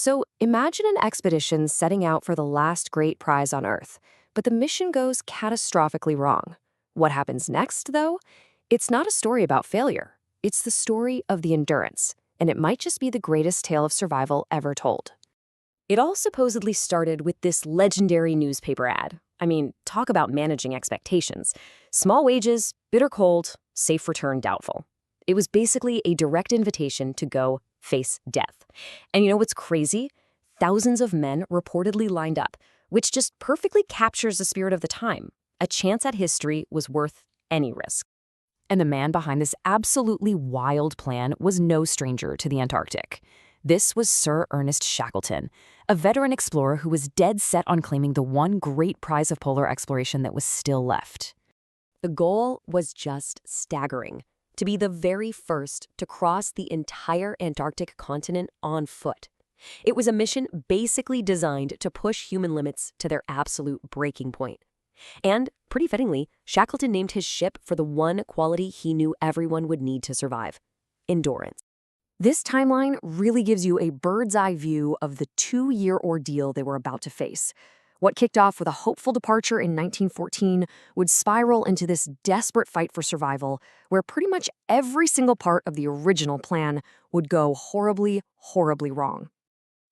So imagine an expedition setting out for the last great prize on Earth, but the mission goes catastrophically wrong. What happens next, though? It's not a story about failure. It's the story of the endurance, and it might just be the greatest tale of survival ever told. It all supposedly started with this legendary newspaper ad. I mean, talk about managing expectations. Small wages, bitter cold, safe return doubtful. It was basically a direct invitation to go face death. And you know what's crazy? Thousands of men reportedly lined up, which just perfectly captures the spirit of the time. A chance at history was worth any risk. And the man behind this absolutely wild plan was no stranger to the Antarctic. This was Sir Ernest Shackleton, a veteran explorer who was dead set on claiming the one great prize of polar exploration that was still left. The goal was just staggering: to be the very first to cross the entire Antarctic continent on foot. It was a mission basically designed to push human limits to their absolute breaking point. And, pretty fittingly, Shackleton named his ship for the one quality he knew everyone would need to survive: endurance. This timeline really gives you a bird's-eye view of the 2-year ordeal they were about to face. What kicked off with a hopeful departure in 1914 would spiral into this desperate fight for survival, where pretty much every single part of the original plan would go horribly, horribly wrong.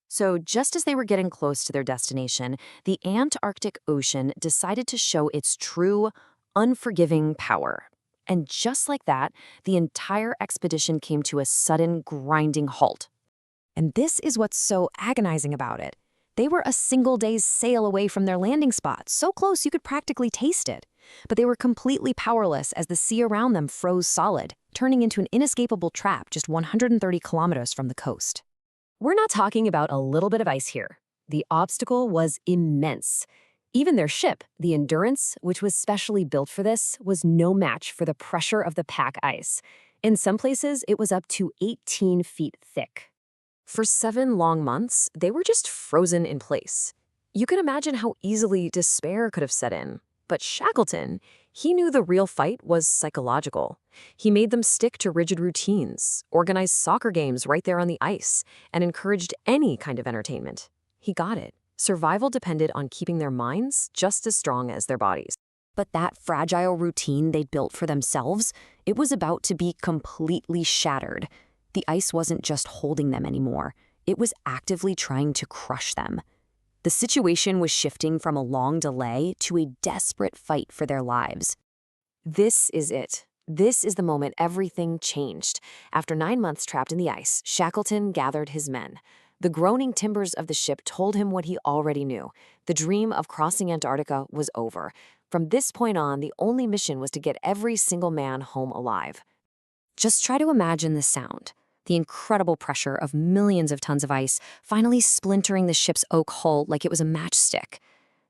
So just as they were getting close to their destination, the Antarctic Ocean decided to show its true, unforgiving power. And just like that, the entire expedition came to a sudden, grinding halt. And this is what's so agonizing about it. They were a single day's sail away from their landing spot, so close you could practically taste it. But they were completely powerless as the sea around them froze solid, turning into an inescapable trap just 130 kilometers from the coast. We're not talking about a little bit of ice here. The obstacle was immense. Even their ship, the Endurance, which was specially built for this, was no match for the pressure of the pack ice. In some places, it was up to 18 feet thick. For 7 long months, they were just frozen in place. You can imagine how easily despair could have set in. But Shackleton, he knew the real fight was psychological. He made them stick to rigid routines, organized soccer games right there on the ice, and encouraged any kind of entertainment. He got it. Survival depended on keeping their minds just as strong as their bodies. But that fragile routine they'd built for themselves, it was about to be completely shattered. The ice wasn't just holding them anymore. It was actively trying to crush them. The situation was shifting from a long delay to a desperate fight for their lives. This is it. This is the moment everything changed. After 9 months trapped in the ice, Shackleton gathered his men. The groaning timbers of the ship told him what he already knew. The dream of crossing Antarctica was over. From this point on, the only mission was to get every single man home alive. Just try to imagine the sound. The incredible pressure of millions of tons of ice finally splintering the ship's oak hull like it was a matchstick.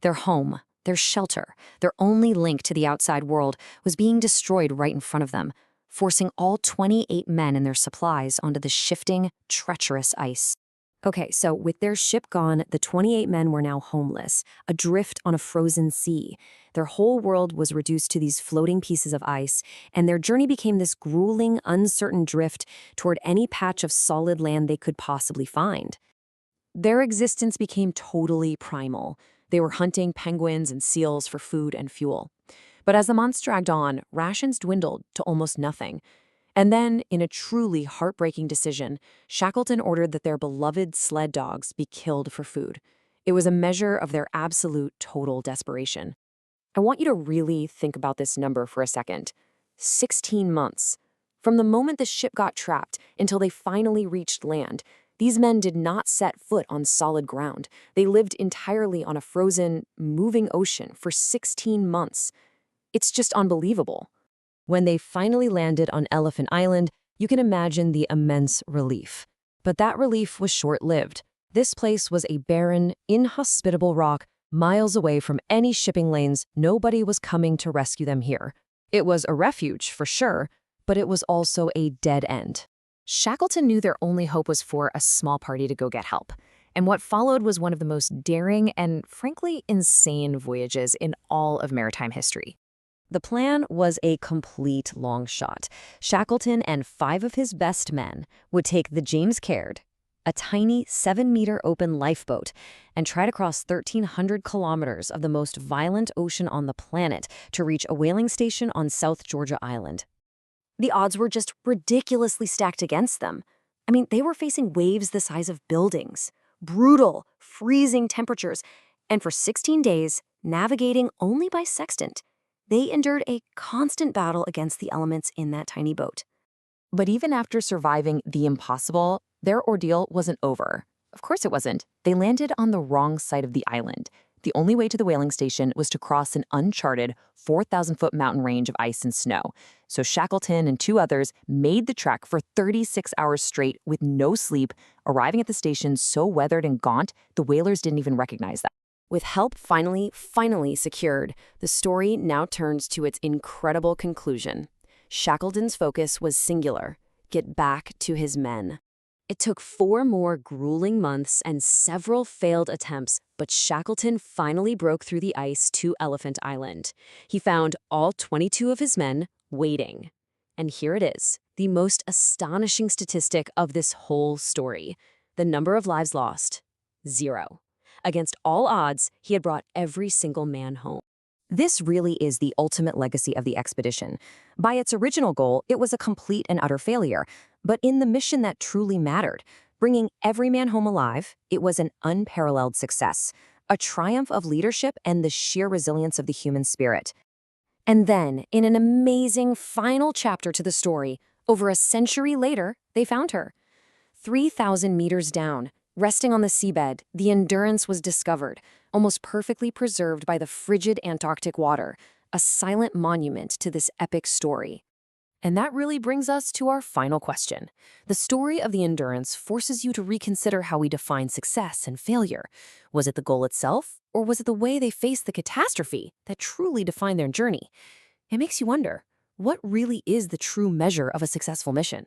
Their home, their shelter, their only link to the outside world was being destroyed right in front of them, forcing all 28 men and their supplies onto the shifting, treacherous ice. Okay, so with their ship gone, the 28 men were now homeless, adrift on a frozen sea. Their whole world was reduced to these floating pieces of ice, and their journey became this grueling, uncertain drift toward any patch of solid land they could possibly find. Their existence became totally primal. They were hunting penguins and seals for food and fuel. But as the months dragged on, rations dwindled to almost nothing. And then, in a truly heartbreaking decision, Shackleton ordered that their beloved sled dogs be killed for food. It was a measure of their absolute, total desperation. I want you to really think about this number for a second. 16 months. From the moment the ship got trapped until they finally reached land, these men did not set foot on solid ground. They lived entirely on a frozen, moving ocean for 16 months. It's just unbelievable. When they finally landed on Elephant Island, you can imagine the immense relief. But that relief was short-lived. This place was a barren, inhospitable rock, miles away from any shipping lanes. Nobody was coming to rescue them here. It was a refuge, for sure, but it was also a dead end. Shackleton knew their only hope was for a small party to go get help. And what followed was one of the most daring and, frankly, insane voyages in all of maritime history. The plan was a complete long shot. Shackleton and 5 of his best men would take the James Caird, a tiny 7-meter open lifeboat, and try to cross 1,300 kilometers of the most violent ocean on the planet to reach a whaling station on South Georgia Island. The odds were just ridiculously stacked against them. I mean, they were facing waves the size of buildings, brutal, freezing temperatures, and for 16 days, navigating only by sextant, they endured a constant battle against the elements in that tiny boat. But even after surviving the impossible, their ordeal wasn't over. Of course it wasn't. They landed on the wrong side of the island. The only way to the whaling station was to cross an uncharted 4,000-foot mountain range of ice and snow. So Shackleton and 2 others made the trek for 36 hours straight with no sleep, arriving at the station so weathered and gaunt, the whalers didn't even recognize them. With help finally secured, the story now turns to its incredible conclusion. Shackleton's focus was singular: get back to his men. It took 4 more grueling months and several failed attempts, but Shackleton finally broke through the ice to Elephant Island. He found all 22 of his men waiting. And here it is, the most astonishing statistic of this whole story. The number of lives lost: 0. Against all odds, he had brought every single man home. This really is the ultimate legacy of the expedition. By its original goal, it was a complete and utter failure. But in the mission that truly mattered, bringing every man home alive, it was an unparalleled success, a triumph of leadership and the sheer resilience of the human spirit. And then, in an amazing final chapter to the story, over a century later, they found her. 3,000 meters down, resting on the seabed, the Endurance was discovered, almost perfectly preserved by the frigid Antarctic water, a silent monument to this epic story. And that really brings us to our final question. The story of the Endurance forces you to reconsider how we define success and failure. Was it the goal itself, or was it the way they faced the catastrophe that truly defined their journey? It makes you wonder, what really is the true measure of a successful mission?